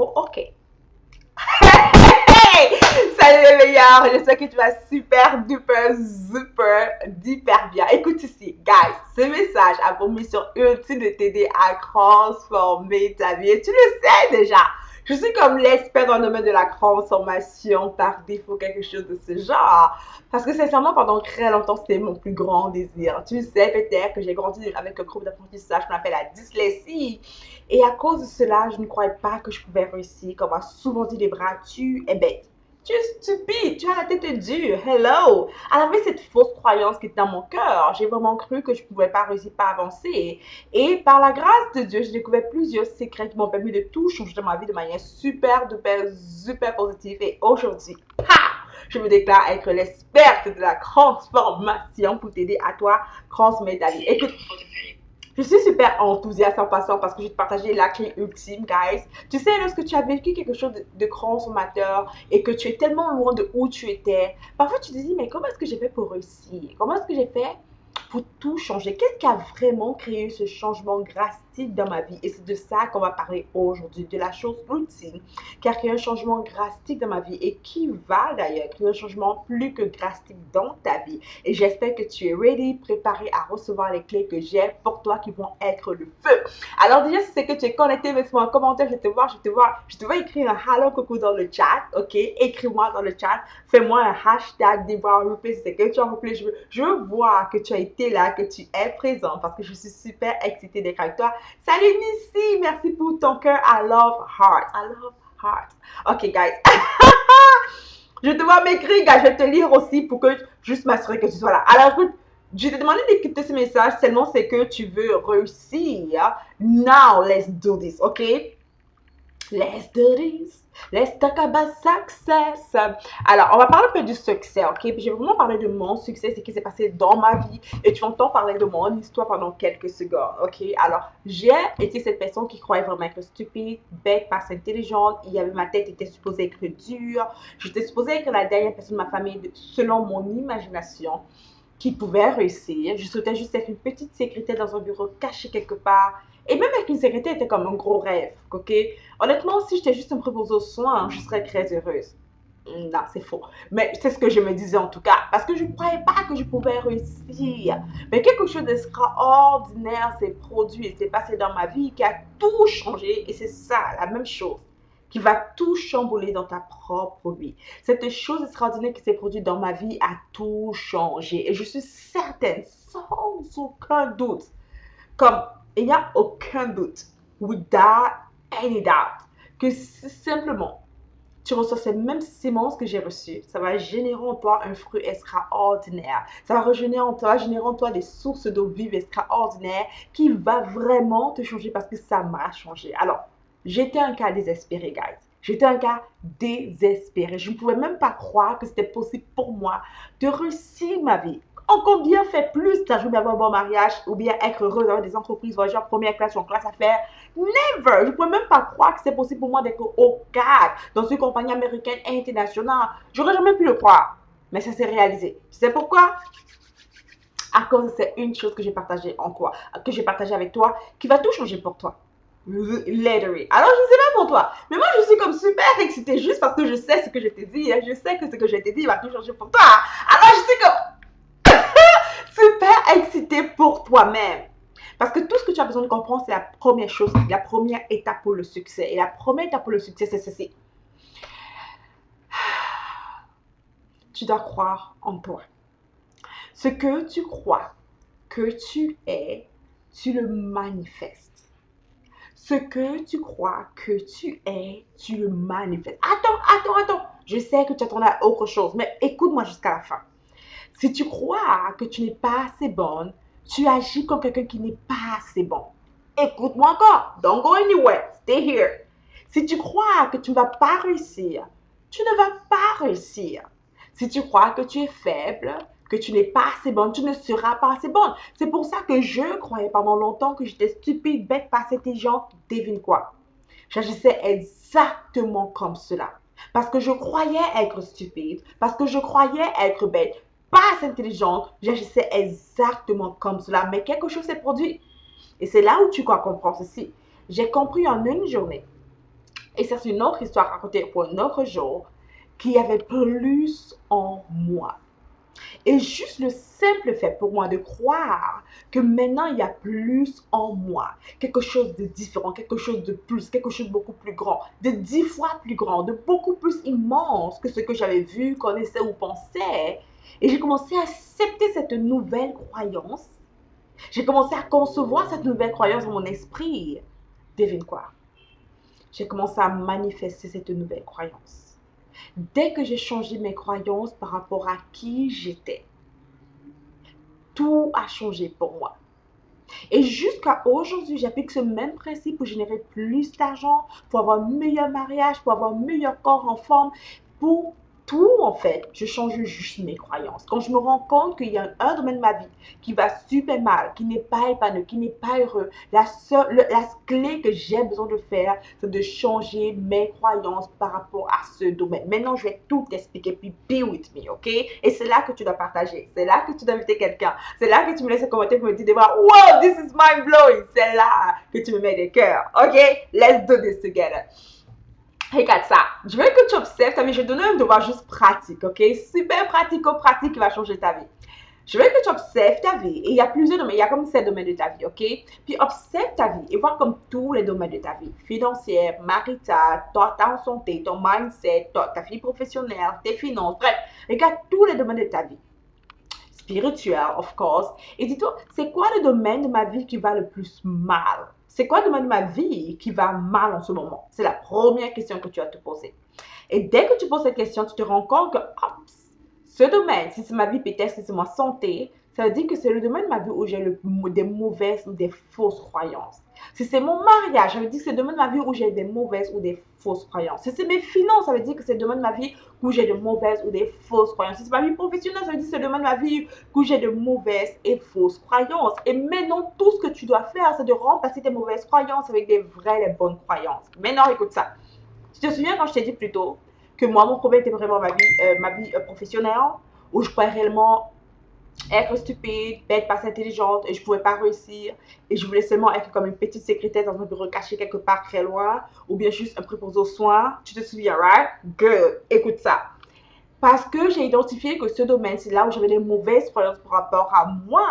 Oh, ok. Hey! Salut les meilleurs, j'espère que tu vas super duper super duper bien. Écoute ici, guys, ce message a pour mission ultime de t'aider à transformer ta vie. Et tu le sais déjà, je suis comme l'expert dans le domaine de la transformation par défaut, quelque chose de ce genre. Parce que sincèrement, pendant très longtemps, c'était mon plus grand désir. Tu sais peut-être que j'ai grandi avec un groupe d'apprentissage qu'on appelle la dyslexie. Et à cause de cela, je ne croyais pas que je pouvais réussir. Comme a souvent dit les bras, tu es bête. Tu es stupide, tu as la tête dure. Hello! Elle avait cette fausse croyance qui était dans mon cœur. J'ai vraiment cru que je ne pouvais pas réussir, pas avancer. Et par la grâce de Dieu, j'ai découvert plusieurs secrets qui m'ont permis de tout changer dans ma vie de manière super, duper, super positive. Et aujourd'hui, je me déclare être l'experte de la transformation pour t'aider à toi transmettre ta vie. Écoute, je suis super enthousiaste en passant parce que je vais te partager la clé ultime, guys. Tu sais, lorsque tu as vécu quelque chose de consommateur et que tu es tellement loin de où tu étais, parfois tu te dis, mais comment est-ce que j'ai fait pour réussir? Comment est-ce que j'ai fait pour tout changer? Qu'est-ce qui a vraiment créé ce changement drastique dans ma vie? Et c'est de ça qu'on va parler aujourd'hui, de la chose ultime qui a créé un changement drastique dans ma vie et qui va d'ailleurs créer un changement plus que drastique dans ta vie. Et j'espère que tu es ready, préparé à recevoir les clés que j'ai pour toi qui vont être le feu. Alors déjà, si c'est que tu es connecté, mets-moi un commentaire, je te vois, je te vois écrire un hello coucou dans le chat, ok? Écris-moi dans le chat, fais-moi un hashtag Deborah Replay, si c'est que tu as replay, je veux voir que tu as été là, que tu es présent parce que je suis super excitée d'être avec toi. Salut Missy, merci pour ton cœur, I love heart, I love heart. Ok guys, je te vois m'écrire, gars, je vais te lire aussi pour que juste m'assurer que tu sois là. Alors écoute, je t'ai demandé d'écouter ce message seulement c'est que tu veux réussir. Now, let's do this, ok? Let's do this. Let's talk about success. Alors, on va parler un peu du succès, ok? Puis je vais vraiment parler de mon succès, ce qui s'est passé dans ma vie. Et tu entends parler de mon histoire pendant quelques secondes, ok? Alors, j'ai été cette personne qui croyait vraiment être stupide, bête, pas assez intelligente. Il y avait ma tête était supposée être dure. J'étais supposée être la dernière personne de ma famille, selon mon imagination, qui pouvait réussir. Je souhaitais juste être une petite secrétaire dans un bureau caché quelque part. Et même avec une secrétaire, c'était comme un gros rêve, ok? Honnêtement, si j'étais juste un préposé aux soins, je serais très heureuse. Non, c'est faux. Mais c'est ce que je me disais en tout cas. Parce que je ne croyais pas que je pouvais réussir. Mais quelque chose d'extraordinaire s'est produit et s'est passé dans ma vie qui a tout changé. Et c'est ça, la même chose, qui va tout chambouler dans ta propre vie. Cette chose extraordinaire qui s'est produite dans ma vie a tout changé. Et je suis certaine, sans aucun doute, comme il n'y a aucun doute, without any doubt, que si simplement tu reçois ces mêmes semences que j'ai reçues, ça va générer en toi un fruit extraordinaire. Ça va générer en toi des sources d'eau vive extraordinaires qui va vraiment te changer parce que ça m'a changé. Alors, j'étais un cas désespéré, guys. J'étais un cas désespéré. Je ne pouvais même pas croire que c'était possible pour moi de réussir ma vie. Encore bien fait plus d'ajouter d'avoir un bon mariage ou bien être heureux d'avoir des entreprises, voyager en première classe ou en classe affaires. Never! Je ne pouvais même pas croire que c'est possible pour moi d'être au cadre dans une compagnie américaine internationale. J'aurais jamais pu le croire. Mais ça s'est réalisé. Tu sais pourquoi? À cause de c'est une chose que j'ai partagée en toi, que j'ai partagée avec toi, qui va tout changer pour toi. Literally. Alors, je ne sais pas pour toi, mais moi, je suis comme super excitée juste parce que je sais ce que je t'ai dit. Je sais que ce que je t'ai dit va tout changer pour toi. Alors, je suis comme super excitée pour toi-même. Parce que tout ce que tu as besoin de comprendre, c'est la première chose, la première étape pour le succès. Et la première étape pour le succès, c'est ceci. Tu dois croire en toi. Ce que tu crois que tu es, tu le manifestes. Ce que tu crois que tu es, tu le manifestes. Attends. Je sais que tu attendais à autre chose, mais écoute-moi jusqu'à la fin. Si tu crois que tu n'es pas assez bonne, tu agis comme quelqu'un qui n'est pas assez bon. Écoute-moi encore. Don't go anywhere. Stay here. Si tu crois que tu ne vas pas réussir, tu ne vas pas réussir. Si tu crois que tu es faible, que tu n'es pas assez bonne, tu ne seras pas assez bonne. C'est pour ça que je croyais pendant longtemps que j'étais stupide, bête, pas assez intelligente. Devine quoi? J'agissais exactement comme cela. Parce que je croyais être stupide, parce que je croyais être bête, pas assez intelligente, j'agissais exactement comme cela. Mais quelque chose s'est produit. Et c'est là où tu dois comprendre ceci. J'ai compris en une journée Et ça, c'est une autre histoire racontée pour un autre jour, qu'il y avait plus en moi. Et juste le simple fait pour moi de croire que maintenant il y a plus en moi, quelque chose de différent, quelque chose de plus, quelque chose de beaucoup plus grand, de 10 fois plus grand, de beaucoup plus immense que ce que j'avais vu, connaissais ou pensais. Et j'ai commencé à accepter cette nouvelle croyance. J'ai commencé à concevoir cette nouvelle croyance dans mon esprit. Devine quoi? J'ai commencé à manifester cette nouvelle croyance. Dès que j'ai changé mes croyances par rapport à qui j'étais, tout a changé pour moi. Et jusqu'à aujourd'hui, j'applique ce même principe pour générer plus d'argent, pour avoir un meilleur mariage, pour avoir un meilleur corps en forme, pour tout en fait. Je change juste mes croyances. Quand je me rends compte qu'il y a un domaine de ma vie qui va super mal, qui n'est pas épanoui, qui n'est pas heureux, la clé que j'ai besoin de faire, c'est de changer mes croyances par rapport à ce domaine. Maintenant, je vais tout t'expliquer, puis be with me, ok? Et c'est là que tu dois partager, c'est là que tu dois inviter quelqu'un, c'est là que tu me laisses un commentaire pour me dire, wow, this is mind blowing. C'est là que tu me mets des cœurs, ok? Let's do this together. Regarde ça. Je veux que tu observes ta vie. Je vais te donner un devoir juste pratique, ok? Super pratico-pratique qui va changer ta vie. Je veux que tu observes ta vie. Et il y a plusieurs domaines. Il y a comme 7 domaines de ta vie, ok? Puis observe ta vie et vois comme tous les domaines de ta vie. Financière, maritale, ta santé, ton mindset, ta vie professionnelle, tes finances. Bref, regarde tous les domaines de ta vie. Spirituel, of course. Et dis-toi, c'est quoi le domaine de ma vie qui va le plus mal? C'est quoi le domaine de ma vie qui va mal en ce moment? C'est la première question que tu vas te poser. Et dès que tu poses cette question, tu te rends compte que ce domaine, si c'est ma vie, peut-être si c'est ma santé, ça veut dire que c'est le domaine de ma vie où j'ai des mauvaises ou des fausses croyances. Si c'est mon mariage, ça veut dire que c'est le domaine de ma vie où j'ai des mauvaises ou des fausses croyances. Si c'est mes finances, ça veut dire que c'est le domaine de ma vie où j'ai de mauvaises ou des fausses croyances. Si c'est ma vie professionnelle, ça veut dire que c'est le domaine de ma vie où j'ai de mauvaises et fausses croyances. Et maintenant, tout ce que tu dois faire, c'est de remplacer tes mauvaises croyances avec des vraies et bonnes croyances. Maintenant, écoute ça. Tu te souviens quand je t'ai dit plus tôt que moi, mon problème était vraiment ma vie professionnelle, où je croyais réellement être stupide, bête, pas intelligente, et je pouvais pas réussir, et je voulais seulement être comme une petite secrétaire dans un bureau caché quelque part très loin, ou bien juste un préposé aux soins. Tu te souviens, right? Good. Écoute ça. Parce que j'ai identifié que ce domaine, c'est là où j'avais des mauvaises croyances par rapport à moi.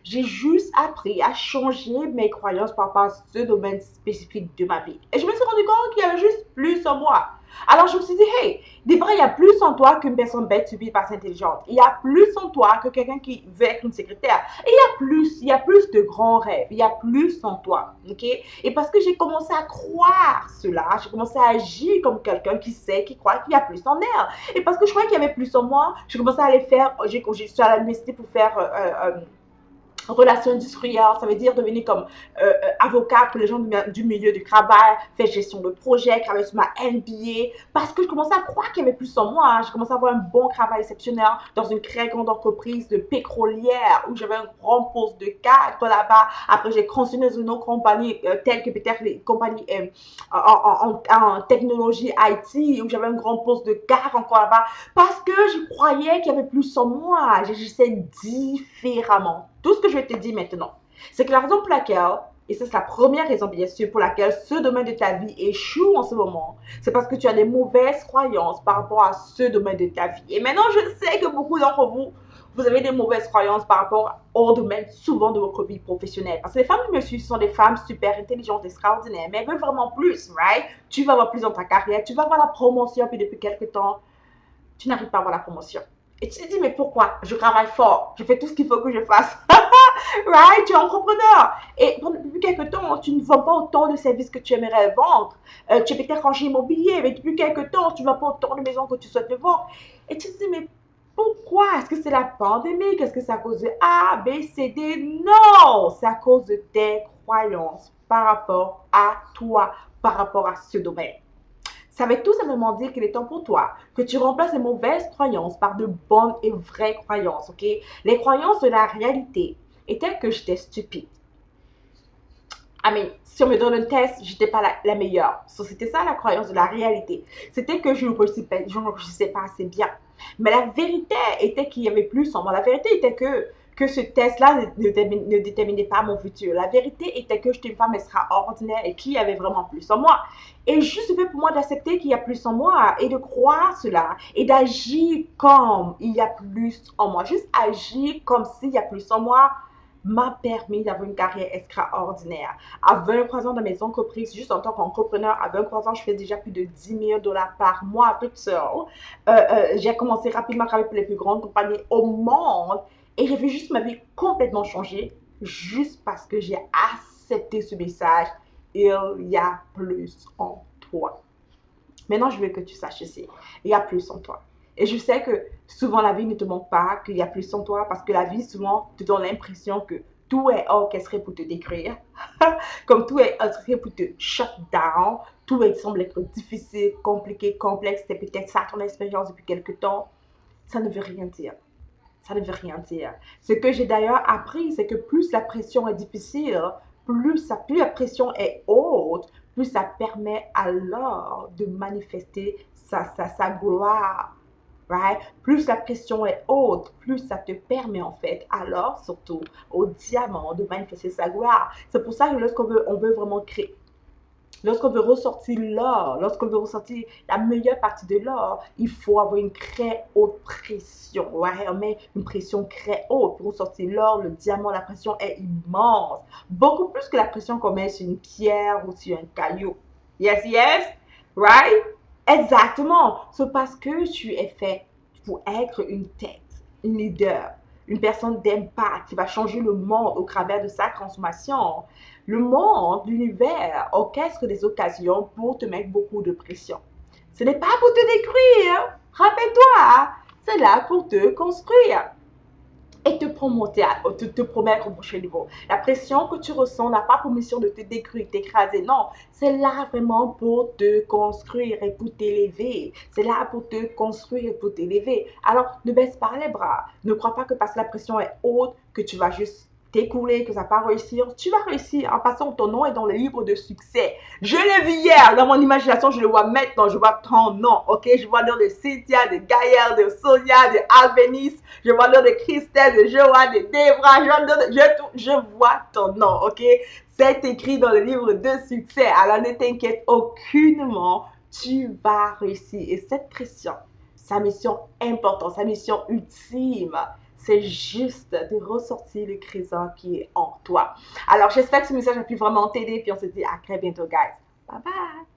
J'ai juste appris à changer mes croyances par rapport à ce domaine spécifique de ma vie. Et je me suis rendu compte qu'il y avait juste plus en moi. Alors je me suis dit, hey, des fois, il y a plus en toi qu'une personne bête, stupide, pas intelligente. Il y a plus en toi que quelqu'un qui veut être une secrétaire. Et il y a plus de grands rêves. Il y a plus en toi. Ok? Et parce que j'ai commencé à croire cela, j'ai commencé à agir comme quelqu'un qui sait, qui croit qu'il y a plus en elle. Et parce que je croyais qu'il y avait plus en moi, j'ai commencé à aller faire, j'ai suis à l'université pour faire relations industrielles, ça veut dire devenir comme avocat pour les gens du milieu du travail, faire gestion de projet, travailler sur ma MBA, parce que je commençais à croire qu'il y avait plus en moi. Hein. J'ai commencé à avoir un bon travail exceptionnel dans une très grande entreprise de pétrolière où j'avais un grand poste de cadre là-bas. Après, j'ai continué dans une autre compagnie telle que peut-être les compagnies en technologie IT où j'avais un grand poste de cadre encore là-bas parce que je croyais qu'il y avait plus en moi. J'agissais différemment. Tout ce que je vais te dire maintenant, c'est que la raison pour laquelle, et ça c'est la première raison bien sûr pour laquelle ce domaine de ta vie échoue en ce moment, c'est parce que tu as des mauvaises croyances par rapport à ce domaine de ta vie. Et maintenant, je sais que beaucoup d'entre vous, vous avez des mauvaises croyances par rapport au domaine souvent de votre vie professionnelle. Parce que les femmes qui me suivent sont des femmes super intelligentes, extraordinaires, mais elles veulent vraiment plus, right? Tu vas avoir plus dans ta carrière, tu vas avoir la promotion, puis depuis quelques temps, tu n'arrives pas à avoir la promotion. Et tu te dis, mais pourquoi? Je travaille fort, je fais tout ce qu'il faut que je fasse. Right? Tu es entrepreneur. Et depuis quelques temps, tu ne vends pas autant de services que tu aimerais vendre. Tu es peut-être rangé immobilier, mais depuis quelques temps, tu ne vends pas autant de maisons que tu souhaites vendre. Et tu te dis, mais pourquoi? Est-ce que c'est la pandémie? Est-ce que c'est à cause de A, B, C, D? Non! C'est à cause de tes croyances par rapport à toi, par rapport à ce domaine. Ça veut tout simplement dire qu'il est temps pour toi que tu remplaces les mauvaises croyances par de bonnes et vraies croyances, ok? Les croyances de la réalité étaient que j'étais stupide. Si on me donne un test, j'étais pas la meilleure. C'était ça la croyance de la réalité. C'était que je ne réussissais pas assez bien. Mais la vérité était qu'il y avait plus en moi. La vérité était que que ce test-là ne déterminait pas mon futur. La vérité était que j'étais une femme extraordinaire et qu'il y avait vraiment plus en moi. Et juste le fait pour moi d'accepter qu'il y a plus en moi et de croire cela et d'agir comme il y a plus en moi. Juste agir comme s'il y a plus en moi m'a permis d'avoir une carrière extraordinaire. À 23 ans dans mes entreprises, juste en tant qu'entrepreneur, à 23 ans, je fais déjà plus de 10 000 $ par mois toute seule. J'ai commencé rapidement à travailler pour les plus grandes compagnies au monde et j'ai vu juste ma vie complètement changer juste parce que j'ai accepté ce message. Il y a plus en toi. Maintenant, je veux que tu saches ici, il y a plus en toi. Et je sais que souvent la vie ne te montre pas qu'il y a plus en toi parce que la vie souvent te donne l'impression que tout est orchestré pour te détruire, comme tout est orchestré pour te shut down, tout semble être difficile, compliqué, complexe, c'est peut-être ça ton expérience depuis quelque temps. Ça ne veut rien dire. Ça ne veut rien dire. Ce que j'ai d'ailleurs appris, c'est que plus la pression est difficile, plus la pression est haute, plus ça permet alors de manifester sa gloire. Right? Plus la pression est haute, plus ça te permet en fait, alors surtout au diamant, de manifester sa gloire. C'est pour ça que on veut vraiment créer, lorsqu'on veut ressortir l'or, lorsqu'on veut ressortir la meilleure partie de l'or, il faut avoir une très haute pression. Ouais, on met une pression très haute pour ressortir l'or, le diamant, la pression est immense. Beaucoup plus que la pression qu'on met sur une pierre ou sur un caillou. Yes, yes, right? Exactement. C'est parce que tu es fait pour être une tête, une leader, une personne d'impact qui va changer le monde au travers de sa transformation. Le monde, l'univers, orchestre des occasions pour te mettre beaucoup de pression. Ce n'est pas pour te détruire. Rappelle-toi, c'est là pour te construire et te promoter, te promettre au prochain niveau. La pression que tu ressens n'a pas pour mission de te détruire, t'écraser. Non, c'est là vraiment pour te construire et pour t'élever. C'est là pour te construire et pour t'élever. Alors, ne baisse pas les bras. Ne crois pas que parce que la pression est haute, que tu vas juste t'écouler, que ça va pas réussir. Tu vas réussir en passant, ton nom est dans le livre de succès. Je l'ai vu hier dans mon imagination, je le vois maintenant, je vois ton nom, ok? Je vois le nom de Cynthia, de Gaëlle, de Sonia, de Albénice, je vois le nom de Christelle, de Joanne, de Debra, je vois ton nom, ok? C'est écrit dans le livre de succès, alors ne t'inquiète aucunement, tu vas réussir. Et cette pression, sa mission importante, sa mission ultime, c'est juste de ressortir le présent qui est en toi. Alors, j'espère que ce message a pu vraiment t'aider. Puis on se dit à très bientôt, guys. Bye bye.